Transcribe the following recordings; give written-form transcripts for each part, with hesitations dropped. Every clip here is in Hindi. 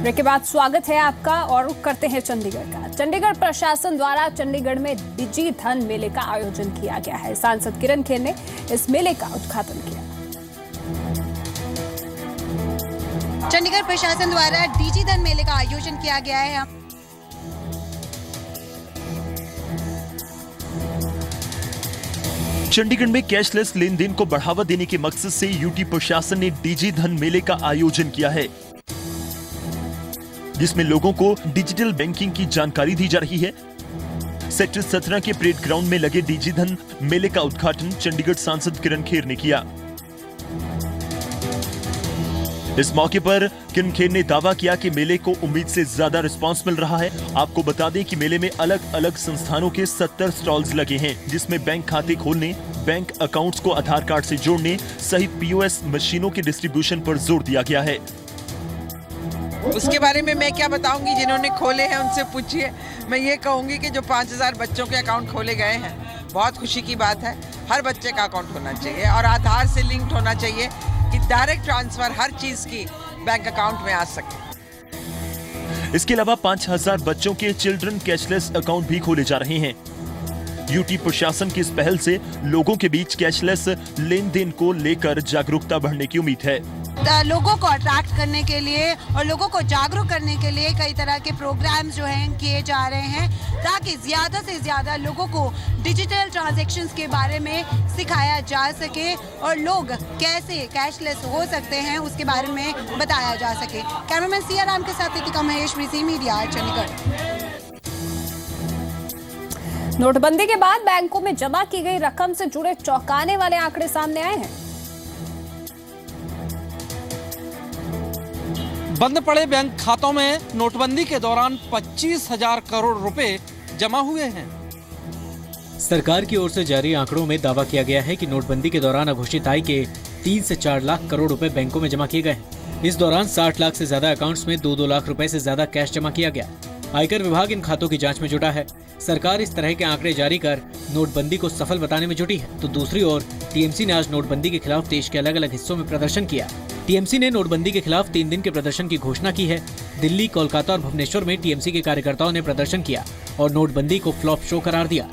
ब्रेक के बाद स्वागत है आपका और रुख करते हैं चंडीगढ़ का। चंडीगढ़ प्रशासन द्वारा चंडीगढ़ में डिजी धन मेले का आयोजन किया गया है। सांसद किरण खेर ने इस मेले का उद्घाटन किया। चंडीगढ़ प्रशासन द्वारा डिजी धन मेले का आयोजन किया गया है। चंडीगढ़ में कैशलेस लेन देन को बढ़ावा देने के मकसद से यूटी प्रशासन ने डिजी धन मेले का आयोजन किया है, जिसमें लोगों को डिजिटल बैंकिंग की जानकारी दी जा रही है। सेक्टर 17 के परेड ग्राउंड में लगे डिजी धन मेले का उद्घाटन चंडीगढ़ सांसद किरण खेर ने किया। इस मौके पर किरण खेर ने दावा किया कि मेले को उम्मीद से ज्यादा रिस्पांस मिल रहा है। आपको बता दें कि मेले में अलग अलग संस्थानों के 70 स्टॉल्स लगे हैं, जिसमें बैंक खाते खोलने, बैंक अकाउंट्स को आधार कार्ड से जोड़ने सहित पीओएस मशीनों के डिस्ट्रीब्यूशन पर जोर दिया गया है। उसके बारे में मैं क्या बताऊंगी, जिन्होंने खोले हैं उनसे पूछिए। मैं ये कहूंगी कि जो 5000 बच्चों के अकाउंट खोले गए हैं, बहुत खुशी की बात है। हर बच्चे का अकाउंट होना चाहिए और आधार से लिंक्ड होना चाहिए कि डायरेक्ट ट्रांसफर हर चीज की बैंक अकाउंट में आ सके। इसके अलावा 5000 बच्चों के चिल्ड्रन कैशलेस अकाउंट भी खोले जा रहे हैं। यूटी प्रशासन की इस पहल से लोगों के बीच कैशलेस लेन देन को लेकर जागरूकता बढ़ने की उम्मीद है। लोगों को अट्रैक्ट करने के लिए और लोगों को जागरूक करने के लिए कई तरह के प्रोग्राम्स जो हैं किए जा रहे हैं, ताकि ज्यादा से ज्यादा लोगों को डिजिटल ट्रांजैक्शंस के बारे में सिखाया जा सके और लोग कैसे कैशलेस हो सकते हैं उसके बारे में बताया जा सके। कैमरामैन सिया राम के साथ नितिका महेश, BC मीडिया, चंडीगढ़। नोटबंदी के बाद बैंकों में जमा की गई रकम से जुड़े चौंकाने वाले आंकड़े सामने आए हैं। बंद पड़े बैंक खातों में नोटबंदी के दौरान 25,000 करोड़ रुपए जमा हुए हैं। सरकार की ओर से जारी आंकड़ों में दावा किया गया है कि नोटबंदी के दौरान अघोषित आय के 3 से 4 लाख करोड़ रुपए बैंकों में जमा किए गए हैं। इस दौरान 60 लाख से ज्यादा अकाउंट्स में 2-2 लाख रुपए से ज्यादा कैश जमा किया गया। आयकर विभाग इन खातों की जांच में जुटा है। सरकार इस तरह के आंकड़े जारी कर नोटबंदी को सफल बताने में जुटी है, तो दूसरी ओर टीएमसी ने आज नोटबंदी के खिलाफ देश के अलग अलग हिस्सों में प्रदर्शन किया। टीएमसी ने नोटबंदी के खिलाफ 3 दिन के प्रदर्शन की घोषणा की है। दिल्ली, कोलकाता और भुवनेश्वर में टीएमसी के कार्यकर्ताओं ने प्रदर्शन किया और नोटबंदी को फ्लॉप शो करार दिया।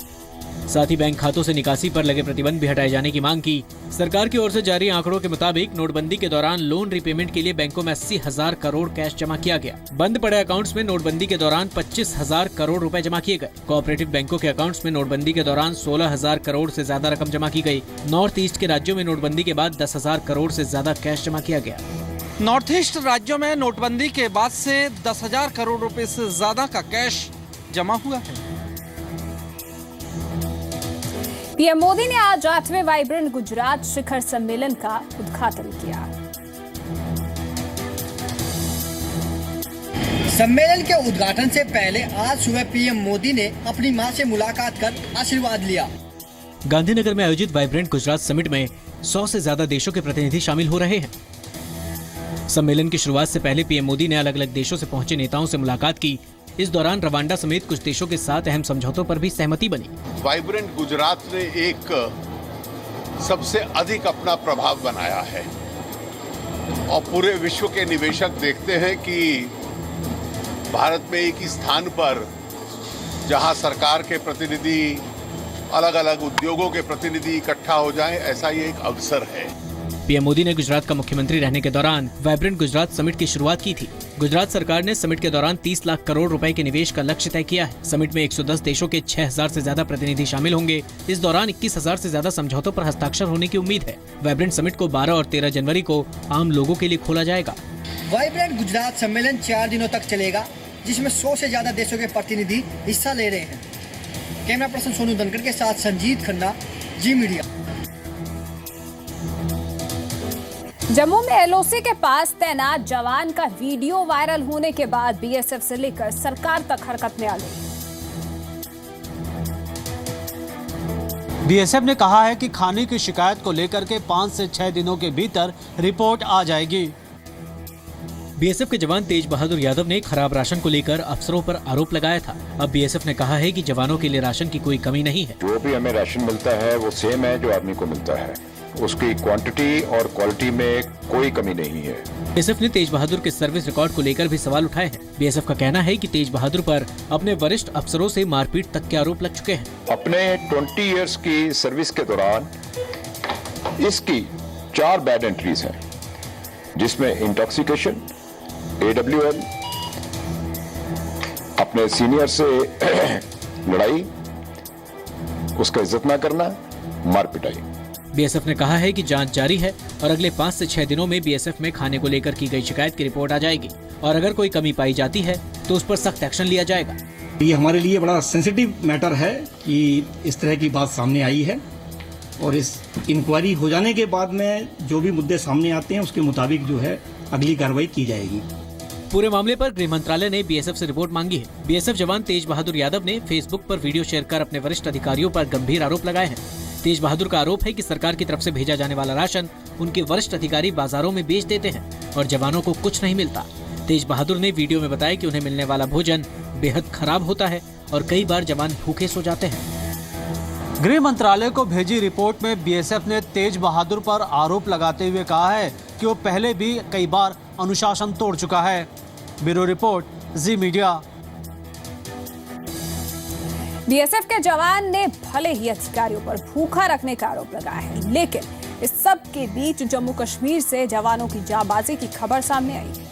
साथ ही बैंक खातों से निकासी पर लगे प्रतिबंध भी हटाए जाने की मांग की। सरकार की ओर से जारी आंकड़ों के मुताबिक नोटबंदी के दौरान लोन रिपेमेंट के लिए बैंकों में 80,000 करोड़ कैश जमा किया गया। बंद पड़े अकाउंट्स में नोटबंदी के दौरान 25,000 करोड़ रुपए जमा किए गए। कोऑपरेटिव बैंकों के अकाउंट्स में नोटबंदी के दौरान 16,000 करोड़ से ज्यादा रकम जमा की गई। नॉर्थ ईस्ट के राज्यों में नोटबंदी के बाद 10,000 करोड़ से ज्यादा कैश जमा किया गया। नॉर्थ ईस्ट राज्यों में नोटबंदी के बाद से 10,000 करोड़ रुपए से ज्यादा का कैश जमा हुआ है। पीएम मोदी ने आज 8वें वाइब्रेंट गुजरात शिखर सम्मेलन का उद्घाटन किया। सम्मेलन के उद्घाटन से पहले आज सुबह पीएम मोदी ने अपनी मां से मुलाकात कर आशीर्वाद लिया। गांधीनगर में आयोजित वाइब्रेंट गुजरात समिट में 100 से ज्यादा देशों के प्रतिनिधि शामिल हो रहे हैं। सम्मेलन की शुरुआत से पहले पीएम मोदी ने अलग अलग देशों से पहुंचे नेताओं से मुलाकात की। इस दौरान रवांडा समेत कुछ देशों के साथ अहम समझौतों पर भी सहमति बनी। वाइब्रेंट गुजरात ने एक सबसे अधिक अपना प्रभाव बनाया है और पूरे विश्व के निवेशक देखते हैं कि भारत में एक ही स्थान पर जहां सरकार के प्रतिनिधि, अलग अलग उद्योगों के प्रतिनिधि इकट्ठा हो जाएं, ऐसा ये एक अवसर है। पीएम मोदी ने गुजरात का मुख्यमंत्री रहने के दौरान वाइब्रेंट गुजरात समिट की शुरुआत की थी। गुजरात सरकार ने समिट के दौरान 30 लाख करोड़ रुपए के निवेश का लक्ष्य तय किया है। समिट में 110 देशों के 6,000 से ज्यादा प्रतिनिधि शामिल होंगे। इस दौरान 21,000 से ज्यादा समझौतों पर हस्ताक्षर होने की उम्मीद है। वाइब्रेंट समिट को 12 और 13 जनवरी को आम लोगों के लिए खोला जाएगा। वाइब्रेंट गुजरात सम्मेलन 4 दिनों तक चलेगा, जिसमें 100 से ज्यादा देशों के प्रतिनिधि हिस्सा ले रहे हैं। कैमरा पर्सन सोनू धनखड़ के साथ संजीत खन्ना, जी मीडिया। जम्मू में एलओसी के पास तैनात जवान का वीडियो वायरल होने के बाद बीएसएफ से लेकर सरकार तक हरकत में आ गई। बीएसएफ ने कहा है कि खाने की शिकायत को लेकर के 5 से 6 दिनों के भीतर रिपोर्ट आ जाएगी। बीएसएफ के जवान तेज बहादुर यादव ने खराब राशन को लेकर अफसरों पर आरोप लगाया था। अब बीएसएफ ने कहा है कि जवानों के लिए राशन की कोई कमी नहीं है। जो भी हमें राशन मिलता है वो सेम है जो आर्मी को मिलता है। उसकी क्वांटिटी और क्वालिटी में कोई कमी नहीं है। बीएसएफ ने तेज बहादुर के सर्विस रिकॉर्ड को लेकर भी सवाल उठाए हैं। बीएसएफ का कहना है कि तेज बहादुर पर अपने वरिष्ठ अफसरों से मारपीट तक के आरोप लग चुके हैं। अपने 20 इयर्स की सर्विस के दौरान इसकी 4 बैड एंट्रीज हैं, जिसमें इंटॉक्सिकेशन, AWL, अपने सीनियर से लड़ाई, उसका इज्जत न करना, मार पिटाई। बीएसएफ ने कहा है कि जांच जारी है और अगले 5 से 6 दिनों में बीएसएफ में खाने को लेकर की गई शिकायत की रिपोर्ट आ जाएगी और अगर कोई कमी पाई जाती है तो उस पर सख्त एक्शन लिया जाएगा। ये हमारे लिए बड़ा सेंसिटिव मैटर है कि इस तरह की बात सामने आई है और इस इंक्वायरी हो जाने के बाद में जो भी मुद्दे सामने आते हैं उसके मुताबिक जो है अगली कार्रवाई की जाएगी। पूरे मामले पर गृह मंत्रालय ने बीएसएफ से रिपोर्ट मांगी है। बीएसएफ जवान तेज बहादुर यादव ने फेसबुक पर वीडियो शेयर कर अपने वरिष्ठ अधिकारियों पर गंभीर आरोप लगाए हैं। तेज बहादुर का आरोप है कि सरकार की तरफ से भेजा जाने वाला राशन उनके वरिष्ठ अधिकारी बाजारों में बेच देते हैं और जवानों को कुछ नहीं मिलता। तेज बहादुर ने वीडियो में बताया कि उन्हें मिलने वाला भोजन बेहद खराब होता है और कई बार जवान भूखे सो जाते हैं। गृह मंत्रालय को भेजी रिपोर्ट में बीएसएफ ने तेज बहादुर पर आरोप लगाते हुए कहा है कि वो पहले भी कई बार अनुशासन तोड़ चुका है। ब्यूरो रिपोर्ट, जी मीडिया। बीएसएफ के जवान ने भले ही अधिकारियों पर भूखा रखने का आरोप लगाया है, लेकिन इस सब के बीच जम्मू कश्मीर से जवानों की जांबाजी की खबर सामने आई है।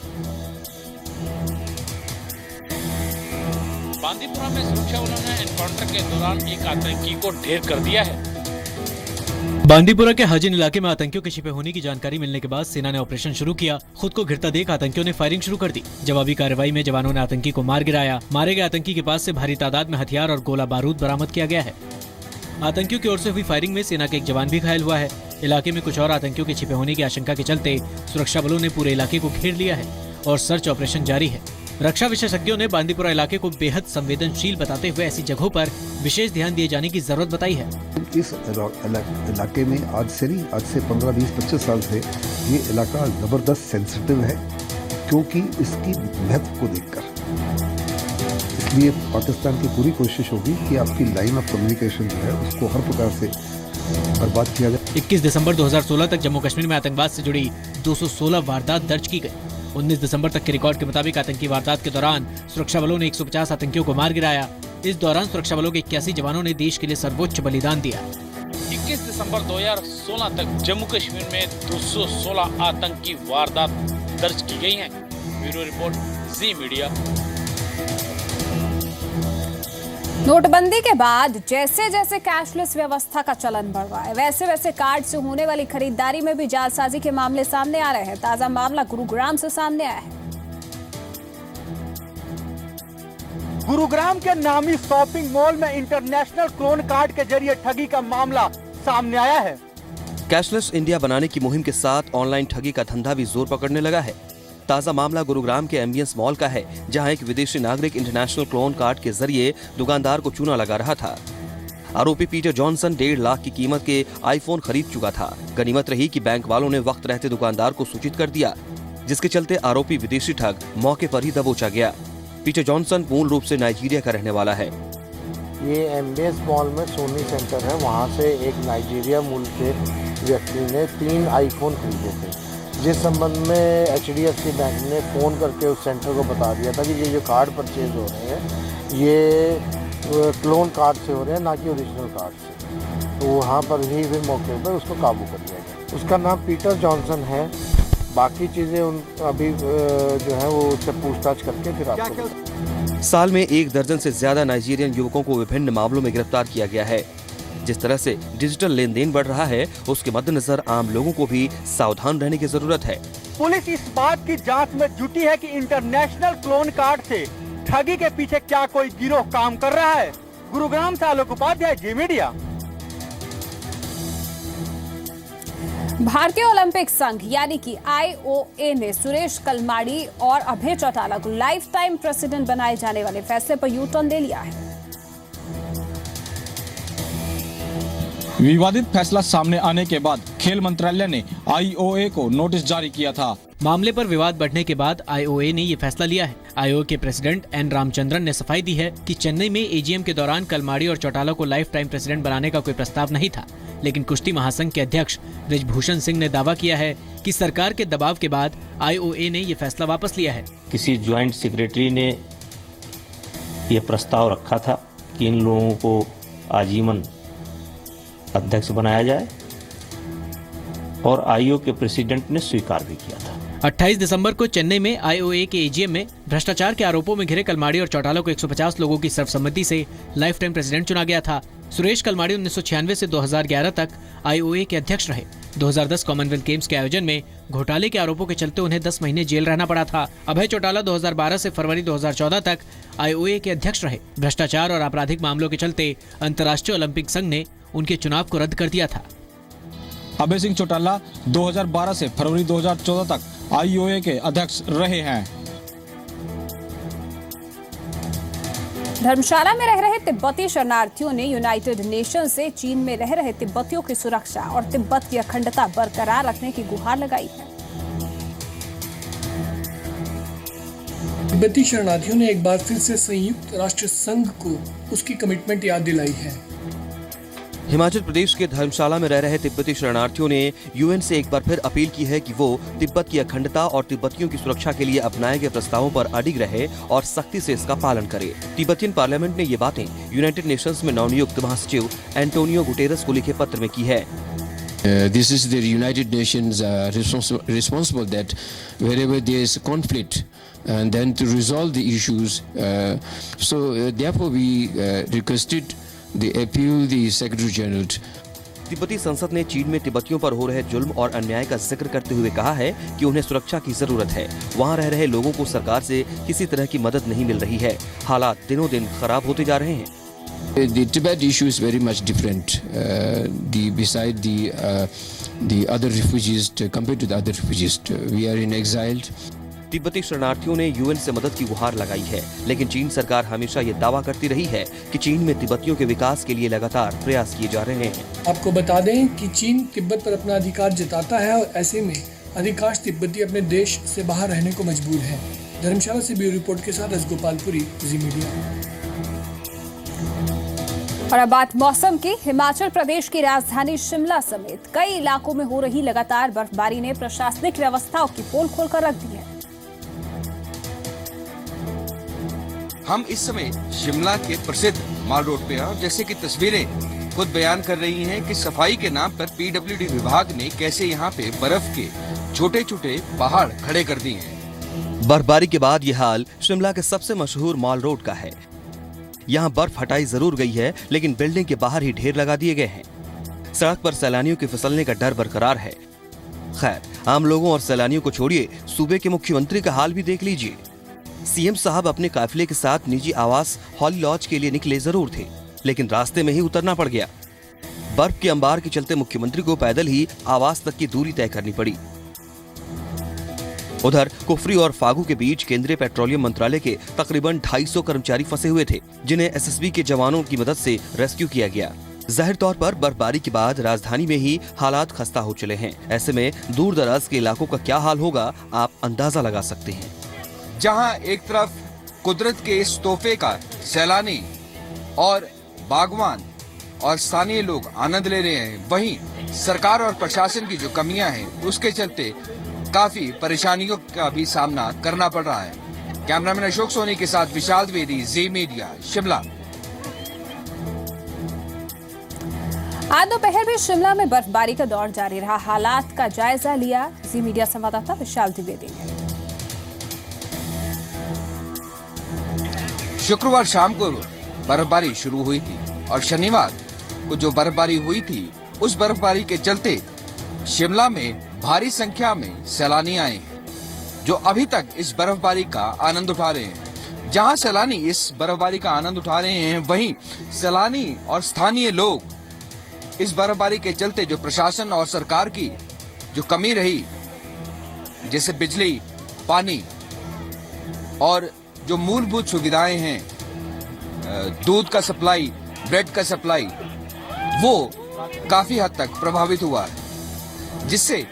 बांदीपुरा में सुरक्षा बलों ने एनकाउंटर के दौरान एक आतंकी को ढेर कर दिया है। बांदीपुरा के हाजिन इलाके में आतंकियों के छिपे होने की जानकारी मिलने के बाद सेना ने ऑपरेशन शुरू किया। खुद को घिरता देख आतंकियों ने फायरिंग शुरू कर दी। जवाबी कार्रवाई में जवानों ने आतंकी को मार गिराया। मारे गए आतंकी के पास से भारी तादाद में हथियार और गोला बारूद बरामद किया गया है। आतंकियों की ओर से हुई फायरिंग में सेना के एक जवान भी घायल हुआ है। इलाके में कुछ और आतंकियों के छिपे होने की आशंका के चलते सुरक्षा बलों ने पूरे इलाके को घेर लिया है और सर्च ऑपरेशन जारी है। रक्षा विशेषज्ञों ने बांदीपुरा इलाके को बेहद संवेदनशील बताते हुए ऐसी जगहों पर विशेष ध्यान दिए जाने की जरूरत बताई है। इस इलाके में आज से 15, 20, 25 साल से ये इलाका जबरदस्त सेंसिटिव है, क्योंकि इसकी महत्व को देखकर। इसलिए पाकिस्तान की पूरी कोशिश होगी कि आपकी लाइन ऑफ कम्युनिकेशन जो है उसको हर प्रकार से बर्बाद किया जाए। 21 दिसंबर 2016 तक जम्मू कश्मीर में आतंकवाद से जुड़ी 216 वारदात दर्ज की गई। 19 दिसंबर तक के रिकॉर्ड के मुताबिक आतंकी वारदात के दौरान सुरक्षा बलों ने 150 आतंकियों को मार गिराया। इस दौरान सुरक्षा बलों के 81 जवानों ने देश के लिए सर्वोच्च बलिदान दिया। 21 दिसंबर 2016 तक जम्मू कश्मीर में 216 आतंकी वारदात दर्ज की गई हैं। ब्यूरो रिपोर्ट, जी मीडिया। नोटबंदी के बाद जैसे जैसे कैशलेस व्यवस्था का चलन बढ़ रहा है, वैसे वैसे कार्ड से होने वाली खरीदारी में भी जालसाजी के मामले सामने आ रहे हैं। ताजा मामला गुरुग्राम से सामने आया है। गुरुग्राम के नामी शॉपिंग मॉल में इंटरनेशनल क्लोन कार्ड के जरिए ठगी का मामला सामने आया है। कैशलेस इंडिया बनाने की मुहिम के साथ ऑनलाइन ठगी का धंधा भी जोर पकड़ने लगा है। ताजा मामला गुरुग्राम के एम्बियंस मॉल का है, जहां एक विदेशी नागरिक इंटरनेशनल क्लोन कार्ड के जरिए दुकानदार को चूना लगा रहा था। आरोपी पीटर जॉनसन 1.5 लाख की कीमत के आईफोन खरीद चुका था। गनीमत रही कि बैंक वालों ने वक्त रहते दुकानदार को सूचित कर दिया, जिसके चलते आरोपी विदेशी ठग मौके पर ही दबोचा गया। पीटर जॉनसन मूल रूप से नाइजीरिया का रहने वाला है। ये एम्बियंस मॉल में सोनी सेंटर है, वहाँ से एक नाइजीरिया मूल के व्यक्ति ने 3 आईफोन खरीदे थे, जिस संबंध में HDFC बैंक ने फ़ोन करके उस सेंटर को बता दिया था कि ये जो कार्ड परचेज हो रहे हैं ये क्लोन कार्ड से हो रहे हैं, ना कि ओरिजिनल कार्ड से। तो वहाँ पर ही फिर मौके पर उसको काबू कर लिया गया। उसका नाम पीटर जॉनसन है। बाकी चीज़ें अभी जो है वो उससे पूछताछ करके फिर आपको। साल में 1 दर्जन से ज्यादा नाइजीरियन युवकों को विभिन्न मामलों में गिरफ्तार किया गया है। जिस तरह से डिजिटल लेन देन बढ़ रहा है, उसके मद्देनजर आम लोगों को भी सावधान रहने की जरूरत है। पुलिस इस बात की जांच में जुटी है कि इंटरनेशनल क्लोन कार्ड से ठगी के पीछे क्या कोई गिरोह काम कर रहा है। गुरुग्राम से आलोक उपाध्याय, जी मीडिया। भारतीय ओलंपिक संघ यानी कि IOA ने सुरेश कलमाड़ी और अभय चौटाला को लाइफ टाइम प्रेसिडेंट बनाए जाने वाले फैसले पर यू टर्न ले लिया है। विवादित फैसला सामने आने के बाद खेल मंत्रालय ने आईओए को नोटिस जारी किया था। मामले पर विवाद बढ़ने के बाद आईओए ने ये फैसला लिया है। आईओए के प्रेसिडेंट एन रामचंद्रन ने सफाई दी है कि चेन्नई में एजीएम के दौरान कलमाड़ी और चौटाला को लाइफ टाइम प्रेसिडेंट बनाने का कोई प्रस्ताव नहीं था, लेकिन कुश्ती महासंघ के अध्यक्ष बृजभूषण सिंह ने दावा किया है कि सरकार के दबाव के बाद आईओए ने ये फैसला वापस लिया है। किसी ज्वाइंट सेक्रेटरी ने ये प्रस्ताव रखा था कि इन लोगों को आजीवन अध्यक्ष बनाया जाए और आईओए के प्रेसिडेंट ने स्वीकार भी किया था। 28 दिसंबर को चेन्नई में आईओए के एजीएम में भ्रष्टाचार के आरोपों में घिरे कलमाड़ी और चौटाला को 150 लोगों की सर्वसम्मति से लाइफ टाइम प्रेसिडेंट चुना गया था। सुरेश कलमाड़ी 1996 से 2011 तक आईओए के अध्यक्ष रहे। 2010 कॉमनवेल्थ गेम्स के आयोजन में घोटाले के आरोपों के चलते उन्हें 10 महीने जेल रहना पड़ा था। अभय चौटाला 2012 से फरवरी 2014 तक आईओए के अध्यक्ष रहे। भ्रष्टाचार और आपराधिक मामलों के चलते अंतर्राष्ट्रीय ओलंपिक संघ ने उनके चुनाव को रद्द कर दिया था। अभय सिंह चौटाला 2012 से फरवरी 2014 तक आईओए के अध्यक्ष रहे हैं। धर्मशाला में रह रहे तिब्बती शरणार्थियों ने यूनाइटेड नेशन से चीन में रह रहे तिब्बतियों की सुरक्षा और तिब्बत की अखंडता बरकरार रखने की गुहार लगाई है। तिब्बती शरणार्थियों ने एक बार फिर से संयुक्त राष्ट्र संघ को उसकी कमिटमेंट याद दिलाई है। हिमाचल प्रदेश के धर्मशाला में रह रहे तिब्बती शरणार्थियों ने यूएन से एक बार फिर अपील की है कि वो तिब्बत की अखंडता और तिब्बतियों की सुरक्षा के लिए अपनाए गए प्रस्तावों पर अडिग रहे और सख्ती से इसका पालन करे। तिब्बतियन पार्लियामेंट ने ये बातें यूनाइटेड नेशंस में नवनियुक्त महासचिव एंटोनियो गुटेरस को लिखे पत्र में की है। This is the United Nations responsible that wherever there is conflict and then to resolve the issues. Therefore we requested the appeal the Secretary General. तिब्बती संसद ने चीन में तिब्बतियों पर हो रहे जुल्म और अन्याय का जिक्र करते हुए कहा है कि उन्हें सुरक्षा की जरूरत है। वहां रह रहे लोगों को सरकार से किसी तरह की मदद नहीं मिल रही है। हालात दिनों दिन खराब होते जा रहे हैं। The Tibet issue is very much different. Beside the other refugees, compared to the other refugees, we are in exile. तिब्बती शरणार्थियों ने यूएन से मदद की गुहार लगाई है, लेकिन चीन सरकार हमेशा ये दावा करती रही है कि चीन में तिब्बतियों के विकास के लिए लगातार प्रयास किए जा रहे हैं। आपको बता दें कि चीन तिब्बत पर अपना अधिकार जताता है और ऐसे में अधिकांश तिब्बती अपने देश से बाहर रहने को मजबूर हैं। धर्मशाला से ब्यूरो रिपोर्ट के साथ गोपालपुरी, जी मीडिया। और अब बात मौसम की। हिमाचल प्रदेश की राजधानी शिमला समेत कई इलाकों में हो रही लगातार बर्फबारी ने प्रशासनिक व्यवस्थाओं की पोल खोलकर रख दी है। हम इस समय शिमला के प्रसिद्ध माल रोड पे हैं और जैसे कि तस्वीरें खुद बयान कर रही हैं कि सफाई के नाम पर पीडब्ल्यूडी विभाग ने कैसे यहाँ पे बर्फ के छोटे छोटे पहाड़ खड़े कर दिए हैं। बर्फबारी के बाद ये हाल शिमला के सबसे मशहूर माल रोड का है। यहाँ बर्फ हटाई जरूर गई है, लेकिन बिल्डिंग के बाहर ही ढेर लगा दिए गए हैं। सड़क पर सैलानियों के फिसलने का डर बरकरार है। खैर, आम लोगों और सैलानियों को छोड़िए, सूबे के मुख्यमंत्री का हाल भी देख लीजिए। सीएम साहब अपने काफिले के साथ निजी आवास हॉली लॉज के लिए निकले जरूर थे, लेकिन रास्ते में ही उतरना पड़ गया। बर्फ के अंबार के चलते मुख्यमंत्री को पैदल ही आवास तक की दूरी तय करनी पड़ी। उधर कुफरी और फागू के बीच केंद्रीय पेट्रोलियम मंत्रालय के तकरीबन 250 कर्मचारी फंसे हुए थे, जिन्हें एसएसबी के जवानों की मदद से रेस्क्यू किया गया। जाहिर तौर पर बर्फबारी के बाद राजधानी में ही हालात खस्ता हो चले हैं। ऐसे में दूर दराज के इलाकों का क्या हाल होगा, आप अंदाजा लगा सकते हैं। जहां एक तरफ कुदरत के इस तोहफे का सैलानी और बागवान और स्थानीय लोग आनंद ले रहे हैं, वहीं सरकार और प्रशासन की जो कमियां हैं उसके चलते काफी परेशानियों का भी सामना करना पड़ रहा है। कैमरामैन अशोक सोनी के साथ विशाल द्विवेदी, जी मीडिया, शिमला। आज दोपहर भी शिमला में बर्फबारी का दौर जारी रहा। हालात का जायजा लिया जी मीडिया संवाददाता विशाल द्विवेदी ने। शुक्रवार शाम को बर्फबारी शुरू हुई थी और शनिवार को जो बर्फबारी हुई थी उस बर्फबारी के चलते शिमला में भारी संख्या में सैलानी आए हैं, जो अभी तक इस बर्फबारी का आनंद उठा रहे हैं। जहां सैलानी इस बर्फबारी का आनंद उठा रहे हैं, वहीं सैलानी और स्थानीय लोग इस बर्फबारी के चलते जो प्रशासन और सरकार की जो कमी रही, जैसे बिजली, पानी और जो मूलभूत सुविधाएं हैं, दूध का सप्लाई, ब्रेड का सप्लाई, वो काफी हद तक प्रभावित हुआ है, जिससे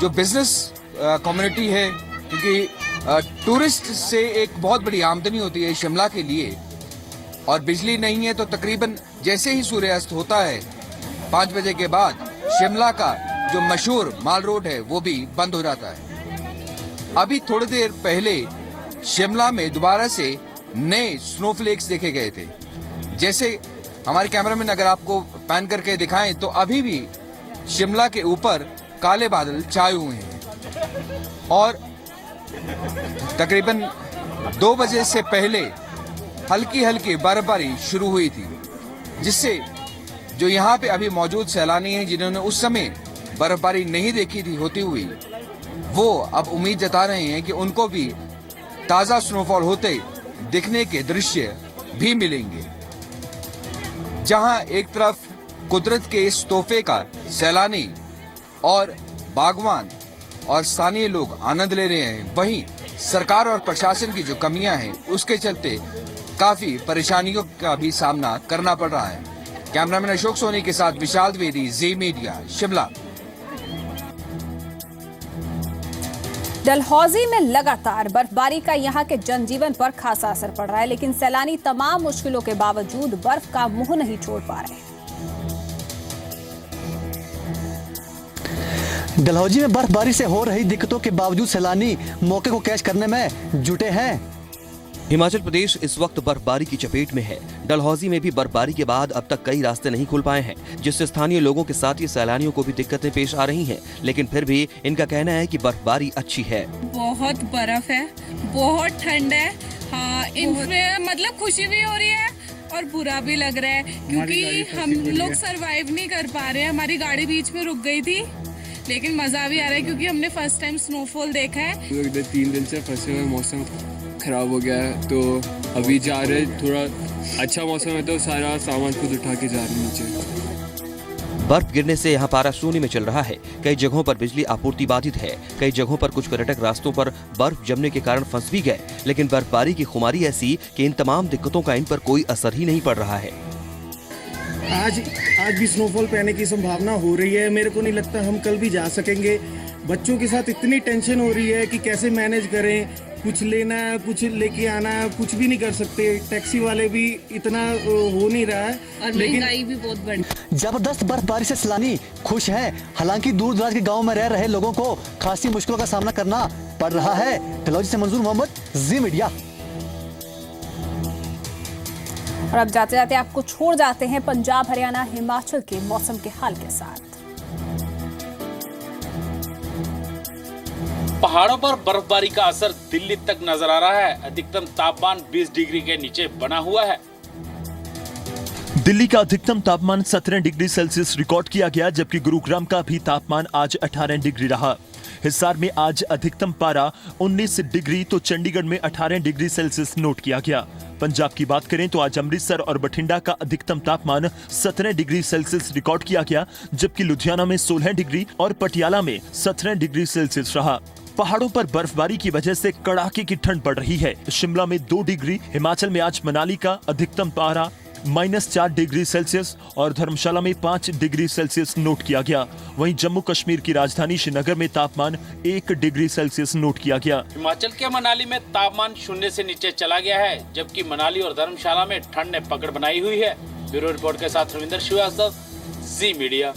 जो बिजनेस कम्युनिटी है, क्योंकि टूरिस्ट से एक बहुत बड़ी आमदनी होती है शिमला के लिए, और बिजली नहीं है तो तकरीबन जैसे ही सूर्यास्त होता है 5 बजे के बाद शिमला का जो मशहूर माल रोड है वो भी बंद हो जाता है। अभी थोड़ी देर पहले शिमला में दोबारा से नए स्नोफ्लेक्स देखे गए थे। जैसे हमारे कैमरामैन अगर आपको पैन करके दिखाएं तो अभी भी शिमला के ऊपर काले बादल छाए हुए हैं और तकरीबन 2 बजे से पहले हल्की हल्की बर्फबारी शुरू हुई थी, जिससे जो यहाँ पे अभी मौजूद सैलानी हैं जिन्होंने उस समय बर्फबारी नहीं देखी थी होती हुई, वो अब उम्मीद जता रहे हैं कि उनको भी ताज़ा स्नोफॉल होते दिखने के दृश्य भी मिलेंगे। जहां एक तरफ कुदरत के इस तोहफे का सैलानी और बागवान और स्थानीय लोग आनंद ले रहे हैं, वहीं सरकार और प्रशासन की जो कमियां हैं उसके चलते काफी परेशानियों का भी सामना करना पड़ रहा है। कैमरामैन अशोक सोनी के साथ विशाल द्विवेदी, जी मीडिया, शिमला। डलहौजी में लगातार बर्फबारी का यहां के जनजीवन पर खासा असर पड़ रहा है, लेकिन सैलानी तमाम मुश्किलों के बावजूद बर्फ का मुंह नहीं छोड़ पा रहे। डलहौजी में बर्फबारी से हो रही दिक्कतों के बावजूद सैलानी मौके को कैच करने में जुटे हैं। हिमाचल प्रदेश इस वक्त बर्फबारी की चपेट में है। डलहौजी में भी बर्फबारी के बाद अब तक कई रास्ते नहीं खुल पाए हैं, जिससे स्थानीय लोगों के साथ ही सैलानियों को भी दिक्कतें पेश आ रही हैं। लेकिन फिर भी इनका कहना है कि बर्फबारी अच्छी है। बहुत बर्फ है, बहुत ठंड है। हाँ, इनमें मतलब खुशी भी हो रही है और बुरा भी लग रहा है, क्योंकि हम लोग सरवाइव नहीं कर पा रहे हैं। हमारी गाड़ी बीच में रुक गई थी, लेकिन मजा भी आ रहा है क्योंकि हमने फर्स्ट टाइम स्नोफॉल देखा है। 3 दिन से फंसे हुए, मौसम खराब हो गया है, तो अभी जा रहे, थोड़ा अच्छा मौसम है तो सारा सामान खुद उठा के जा रहे हैं नीचे। बर्फ गिरने से यहाँ पारा शून्य में चल रहा है। कई जगहों पर बिजली आपूर्ति बाधित है। कई जगहों पर कुछ पर्यटक रास्तों पर बर्फ जमने के कारण फंस भी गए। लेकिन बर्फबारी की खुमारी ऐसी कि इन तमाम दिक्कतों का इन पर कोई असर ही नहीं पड़ रहा है। आज भी स्नोफॉल पड़ने की संभावना हो रही है। मेरे को नहीं लगता हम कल भी जा सकेंगे। बच्चों के साथ इतनी टेंशन हो रही है कि कैसे मैनेज करें, कुछ लेना है, कुछ लेके आना है, कुछ भी नहीं कर सकते। टैक्सी वाले भी इतना हो नहीं रहा है और महंगाई भी बहुत बढ़। जबरदस्त बर्फबारी से सैलानी खुश हैं। हालांकि दूर दराज के गाँव में रह रहे लोगों को खासी मुश्किलों का सामना करना पड़ रहा है। डलहौजी से मंजूर मोहम्मद, जी मीडिया। और अब जाते जाते आपको छोड़ जाते हैं पंजाब, हरियाणा, हिमाचल के मौसम के हाल के साथ। पहाड़ों पर बर्फबारी का असर दिल्ली तक नजर आ रहा है। अधिकतम तापमान 20 डिग्री के नीचे बना हुआ है। दिल्ली का अधिकतम तापमान 17 डिग्री सेल्सियस रिकॉर्ड किया गया, जबकि गुरुग्राम का भी तापमान आज 18 डिग्री रहा। हिसार में आज अधिकतम पारा 19 डिग्री तो चंडीगढ़ में 18 डिग्री सेल्सियस नोट किया गया। पंजाब की बात करें तो आज अमृतसर और बठिंडा का अधिकतम तापमान 17 डिग्री सेल्सियस रिकॉर्ड किया गया, जबकि लुधियाना में 16 डिग्री और पटियाला में 17 डिग्री सेल्सियस रहा। पहाड़ों पर बर्फबारी की वजह से कड़ाके की ठंड पड़ रही है। शिमला में 2 डिग्री, हिमाचल में आज मनाली का अधिकतम पारा -4 डिग्री सेल्सियस और धर्मशाला में 5 डिग्री सेल्सियस नोट किया गया। वहीं जम्मू कश्मीर की राजधानी श्रीनगर में तापमान 1 डिग्री सेल्सियस नोट किया गया। हिमाचल के मनाली में तापमान 0 से नीचे चला गया है, जबकि मनाली और धर्मशाला में ठंड ने पकड़ बनाई हुई है। ब्यूरो रिपोर्ट के साथ रविंदर श्रीवास्तव, जी मीडिया।